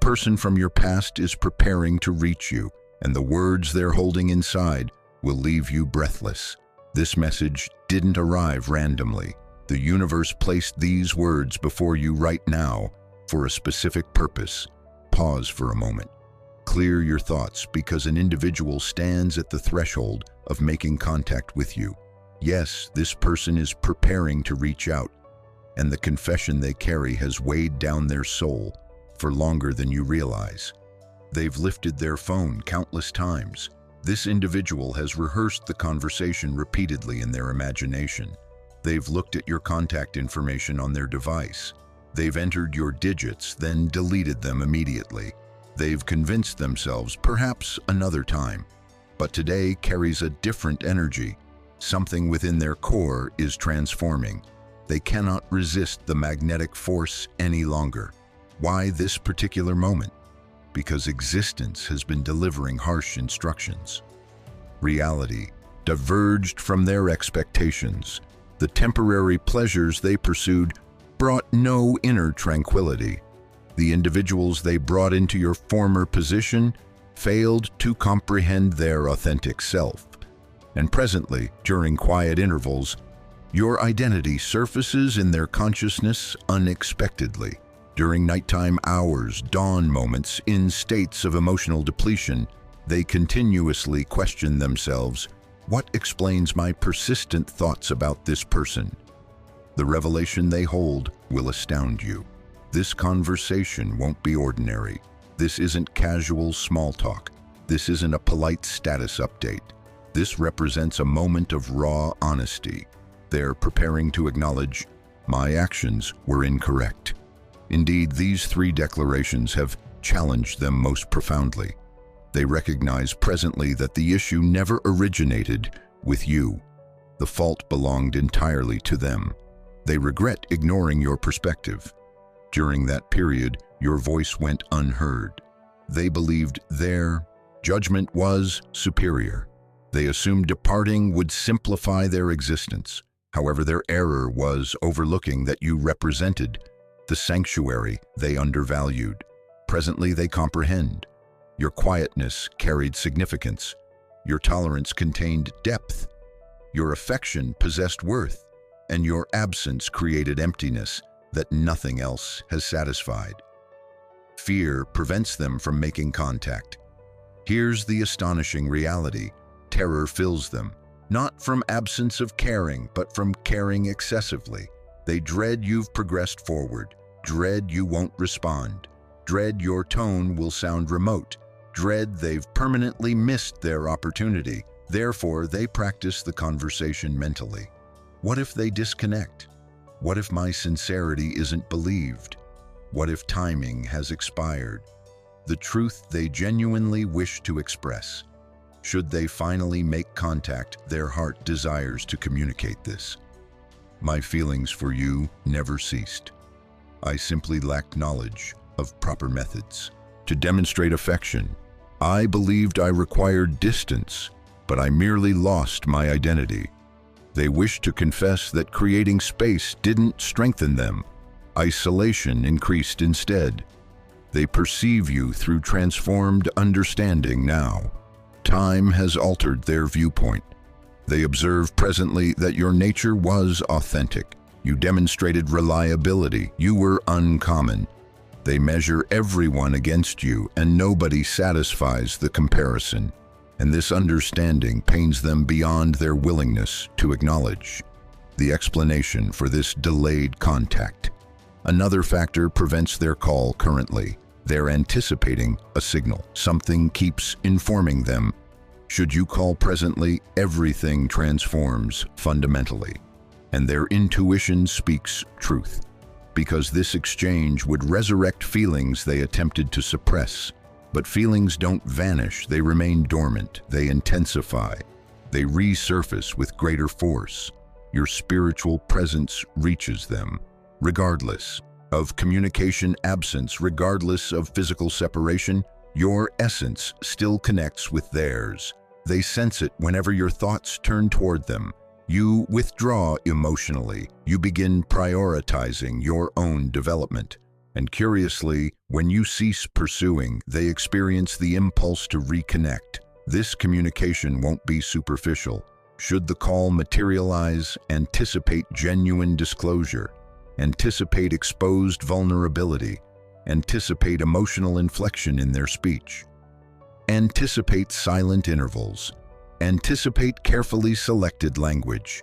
person from your past is preparing to reach you, and the words they're holding inside will leave you breathless. This message didn't arrive randomly. The universe placed these words before you right now for a specific purpose. Pause for a moment. Clear your thoughts, because an individual stands at the threshold of making contact with you. Yes, this person is preparing to reach out, and the confession they carry has weighed down their soul for longer than you realize. They've lifted their phone countless times. This individual has rehearsed the conversation repeatedly in their imagination. They've looked at your contact information on their device. They've entered your digits, then deleted them immediately. They've convinced themselves, perhaps another time. But today carries a different energy. Something within their core is transforming. They cannot resist the magnetic force any longer. Why this particular moment? Because existence has been delivering harsh instructions. Reality diverged from their expectations. The temporary pleasures they pursued brought no inner tranquility. The individuals they brought into your former position failed to comprehend their authentic self. And presently, during quiet intervals, your identity surfaces in their consciousness unexpectedly. During nighttime hours, dawn moments, in states of emotional depletion, they continuously question themselves, what explains my persistent thoughts about this person? The revelation they hold will astound you. This conversation won't be ordinary. This isn't casual small talk. This isn't a polite status update. This represents a moment of raw honesty. They're preparing to acknowledge, my actions were incorrect. Indeed, these three declarations have challenged them most profoundly. They recognize presently that the issue never originated with you. The fault belonged entirely to them. They regret ignoring your perspective. During that period, your voice went unheard. They believed their judgment was superior. They assumed departing would simplify their existence. However, their error was overlooking that you represented the sanctuary they undervalued. Presently, they comprehend. Your quietness carried significance. Your tolerance contained depth. Your affection possessed worth, and your absence created emptiness that nothing else has satisfied. Fear prevents them from making contact. Here's the astonishing reality. Terror fills them, not from absence of caring, but from caring excessively. They dread you've progressed forward, dread you won't respond, dread your tone will sound remote, dread they've permanently missed their opportunity. Therefore, they practice the conversation mentally. What if they disconnect? What if my sincerity isn't believed? What if timing has expired? The truth they genuinely wish to express. Should they finally make contact, their heart desires to communicate this. My feelings for you never ceased. I simply lacked knowledge of proper methods. To demonstrate affection, I believed I required distance, but I merely lost my identity. They wished to confess that creating space didn't strengthen them. Isolation increased instead. They perceive you through transformed understanding now. Time has altered their viewpoint. They observe presently that your nature was authentic. You demonstrated reliability. You were uncommon. They measure everyone against you, and nobody satisfies the comparison. And this understanding pains them beyond their willingness to acknowledge the explanation for this delayed contact. Another factor prevents their call currently. They're anticipating a signal. Something keeps informing them. Should you call presently, everything transforms fundamentally. And their intuition speaks truth. Because this exchange would resurrect feelings they attempted to suppress. But feelings don't vanish, they remain dormant, they intensify. They resurface with greater force. Your spiritual presence reaches them. Regardless of communication absence, regardless of physical separation, your essence still connects with theirs. They sense it whenever your thoughts turn toward them. You withdraw emotionally. You begin prioritizing your own development. And curiously, when you cease pursuing, they experience the impulse to reconnect. This communication won't be superficial. Should the call materialize, anticipate genuine disclosure, anticipate exposed vulnerability, anticipate emotional inflection in their speech, anticipate silent intervals, anticipate carefully selected language.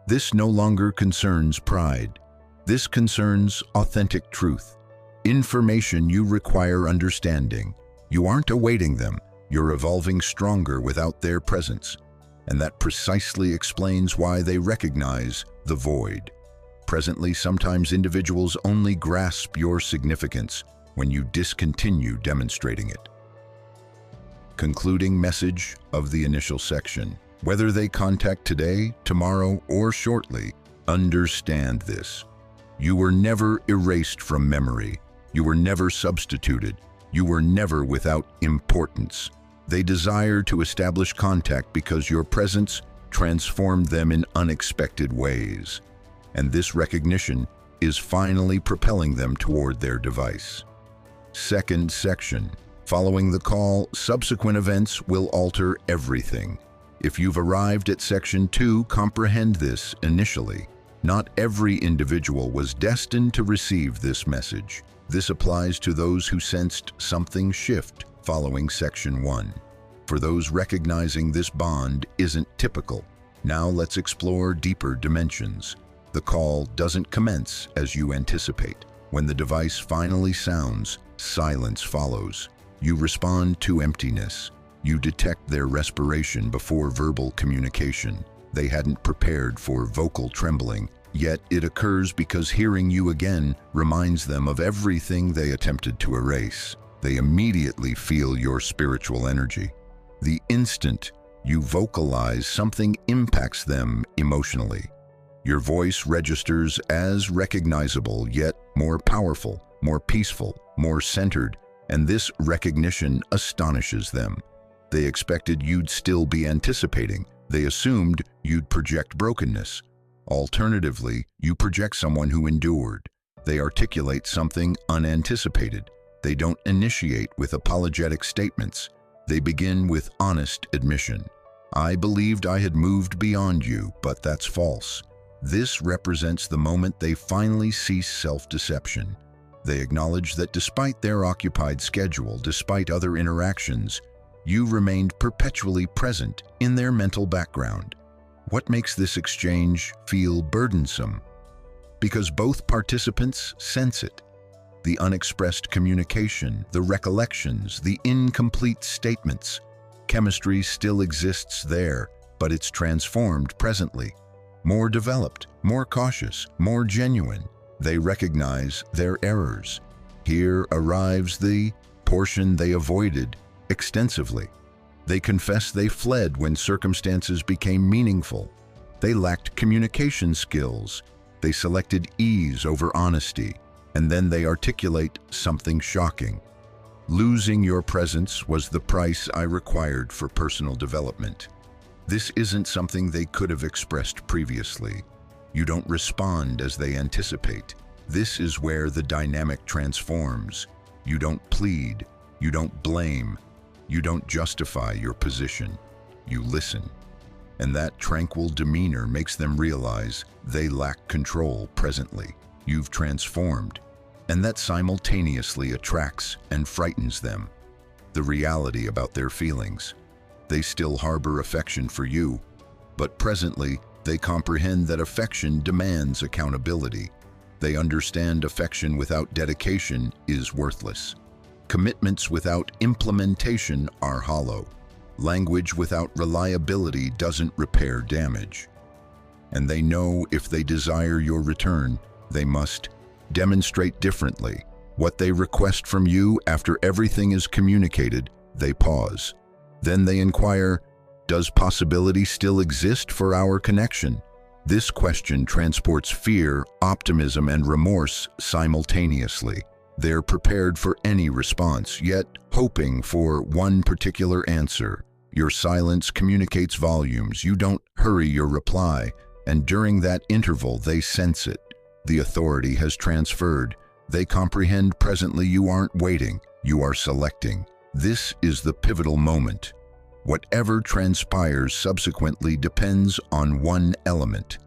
This no longer concerns pride. This concerns authentic truth. Information you require understanding. You aren't awaiting them. You're evolving stronger without their presence. And that precisely explains why they recognize the void. Presently, sometimes individuals only grasp your significance when you discontinue demonstrating it. Concluding message of the initial section. Whether they contact today, tomorrow, or shortly, understand this. You were never erased from memory. You were never substituted. You were never without importance. They desire to establish contact because your presence transformed them in unexpected ways. And this recognition is finally propelling them toward their device. Second section. Following the call, subsequent events will alter everything. If you've arrived at section 2, comprehend this initially. Not every individual was destined to receive this message. This applies to those who sensed something shift following section 1. For those recognizing this bond isn't typical. Now let's explore deeper dimensions. The call doesn't commence as you anticipate. When the device finally sounds, silence follows. You respond to emptiness. You detect their respiration before verbal communication. They hadn't prepared for vocal trembling, yet it occurs because hearing you again reminds them of everything they attempted to erase. They immediately feel your spiritual energy. The instant you vocalize, something impacts them emotionally. Your voice registers as recognizable, yet more powerful, more peaceful, more centered, and this recognition astonishes them. They expected you'd still be anticipating. They assumed you'd project brokenness. Alternatively, you project someone who endured. They articulate something unanticipated. They don't initiate with apologetic statements. They begin with honest admission. I believed I had moved beyond you, but that's false. This represents the moment they finally cease self-deception. They acknowledge that despite their occupied schedule, despite other interactions, you remained perpetually present in their mental background. What makes this exchange feel burdensome? Because both participants sense it. The unexpressed communication, the recollections, the incomplete statements. Chemistry still exists there, but it's transformed presently. More developed, more cautious, more genuine. They recognize their errors. Here arrives the portion they avoided extensively. They confess they fled when circumstances became meaningful. They lacked communication skills. They selected ease over honesty. And then they articulate something shocking. Losing your presence was the price I required for personal development. This isn't something they could have expressed previously. You don't respond as they anticipate. This is where the dynamic transforms. You don't plead. You don't blame. You don't justify your position. You listen. And that tranquil demeanor makes them realize they lack control presently. You've transformed. And that simultaneously attracts and frightens them. The reality about their feelings. They still harbor affection for you, but presently they comprehend that affection demands accountability. They understand affection without dedication is worthless. Commitments without implementation are hollow. Language without reliability doesn't repair damage. And they know if they desire your return, they must demonstrate differently. What they request from you after everything is communicated, they pause. Then they inquire, does possibility still exist for our connection? This question transports fear, optimism, and remorse simultaneously. They're prepared for any response, yet hoping for one particular answer. Your silence communicates volumes. You don't hurry your reply, and during that interval they sense it. The authority has transferred. They comprehend presently. You aren't waiting, you are selecting. This is the pivotal moment. Whatever transpires subsequently depends on one element: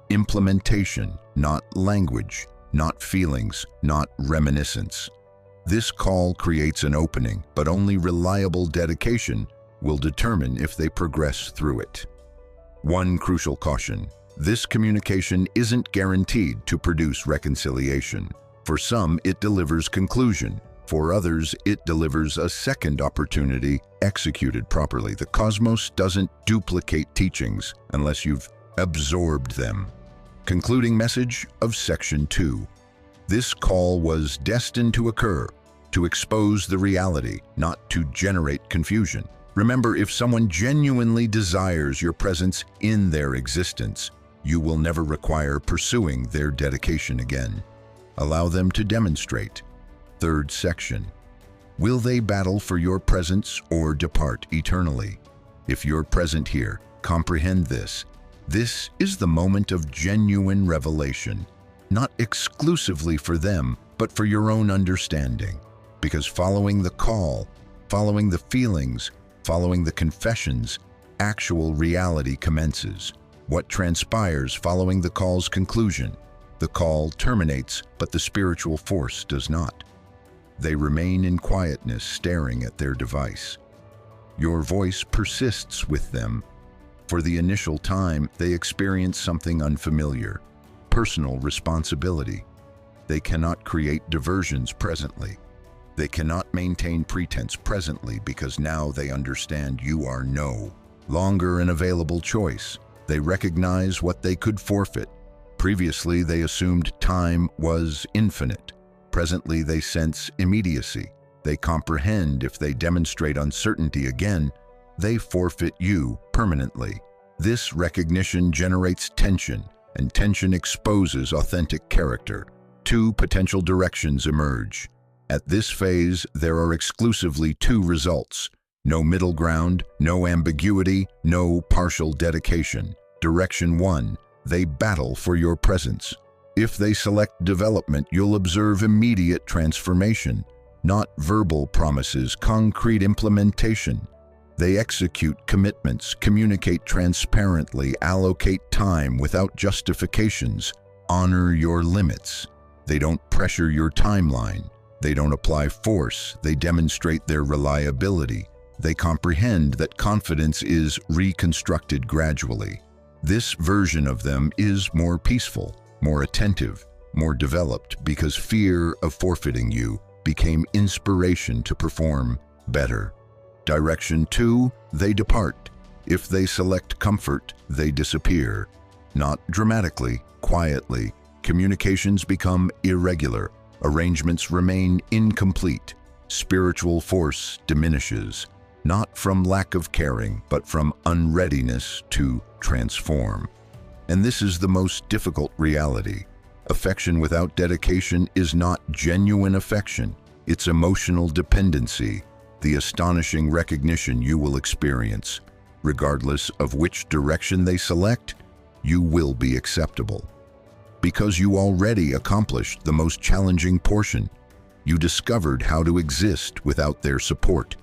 implementation, not language, not feelings, not reminiscence. This call creates an opening, but only reliable dedication will determine if they progress through it. One crucial caution: this communication isn't guaranteed to produce reconciliation. For some, it delivers conclusion. For others, it delivers a second opportunity executed properly. The cosmos doesn't duplicate teachings unless you've absorbed them. Concluding message of Section 2. This call was destined to occur, to expose the reality, not to generate confusion. Remember, if someone genuinely desires your presence in their existence, you will never require pursuing their dedication again. Allow them to demonstrate. Third section. Will they battle for your presence or depart eternally? If you're present here, comprehend this. This is the moment of genuine revelation, not exclusively for them, but for your own understanding. Because following the call, following the feelings, following the confessions, actual reality commences. What transpires following the call's conclusion? The call terminates, but the spiritual force does not. They remain in quietness, staring at their device. Your voice persists with them. For the initial time, they experience something unfamiliar: personal responsibility. They cannot create diversions presently. They cannot maintain pretense presently because now they understand you are no longer an available choice. They recognize what they could forfeit. Previously, they assumed time was infinite. Presently, they sense immediacy. They comprehend if they demonstrate uncertainty again, they forfeit you permanently. This recognition generates tension, and tension exposes authentic character. Two potential directions emerge. At this phase, there are exclusively two results: no middle ground, no ambiguity, no partial dedication. Direction 1, they battle for your presence. If they select development, you'll observe immediate transformation, not verbal promises, concrete implementation. They execute commitments, communicate transparently, allocate time without justifications, honor your limits. They don't pressure your timeline. They don't apply force. They demonstrate their reliability. They comprehend that confidence is reconstructed gradually. This version of them is more peaceful, more attentive, more developed, because fear of forfeiting you became inspiration to perform better. Direction 2, they depart. If they select comfort, they disappear. Not dramatically, quietly. Communications become irregular. Arrangements remain incomplete. Spiritual force diminishes, not from lack of caring, but from unreadiness to transform. And this is the most difficult reality. Affection without dedication is not genuine affection. It's emotional dependency, the astonishing recognition you will experience. Regardless of which direction they select, you will be acceptable. Because you already accomplished the most challenging portion. You discovered how to exist without their support.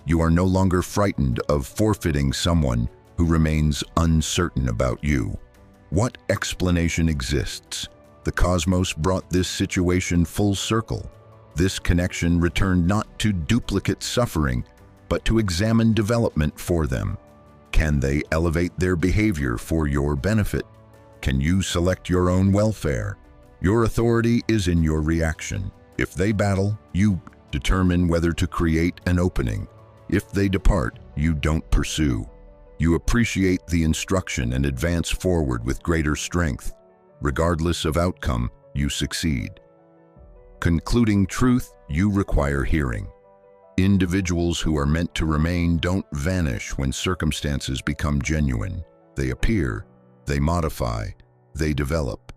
You are no longer frightened of forfeiting someone who remains uncertain about you. What explanation exists? The cosmos brought this situation full circle. This connection returned not to duplicate suffering, but to examine development for them. Can they elevate their behavior for your benefit? Can you select your own welfare? Your authority is in your reaction. If they battle, you determine whether to create an opening. If they depart, you don't pursue. You appreciate the instruction and advance forward with greater strength. Regardless of outcome, you succeed. Concluding truth, you require hearing. Individuals who are meant to remain don't vanish when circumstances become genuine. They appear, they modify, they develop.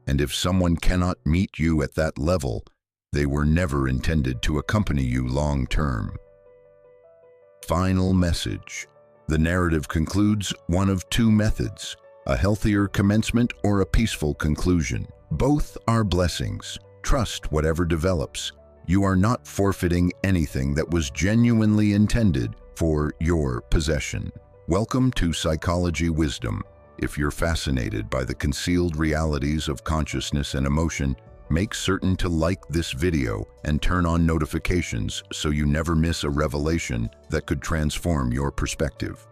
And if someone cannot meet you at that level, they were never intended to accompany you long term. Final message. The narrative concludes one of two methods: a healthier commencement or a peaceful conclusion. Both are blessings. Trust whatever develops. You are not forfeiting anything that was genuinely intended for your possession. Welcome to Psychology Wisdom. If you're fascinated by the concealed realities of consciousness and emotion, make certain to like this video and turn on notifications so you never miss a revelation that could transform your perspective.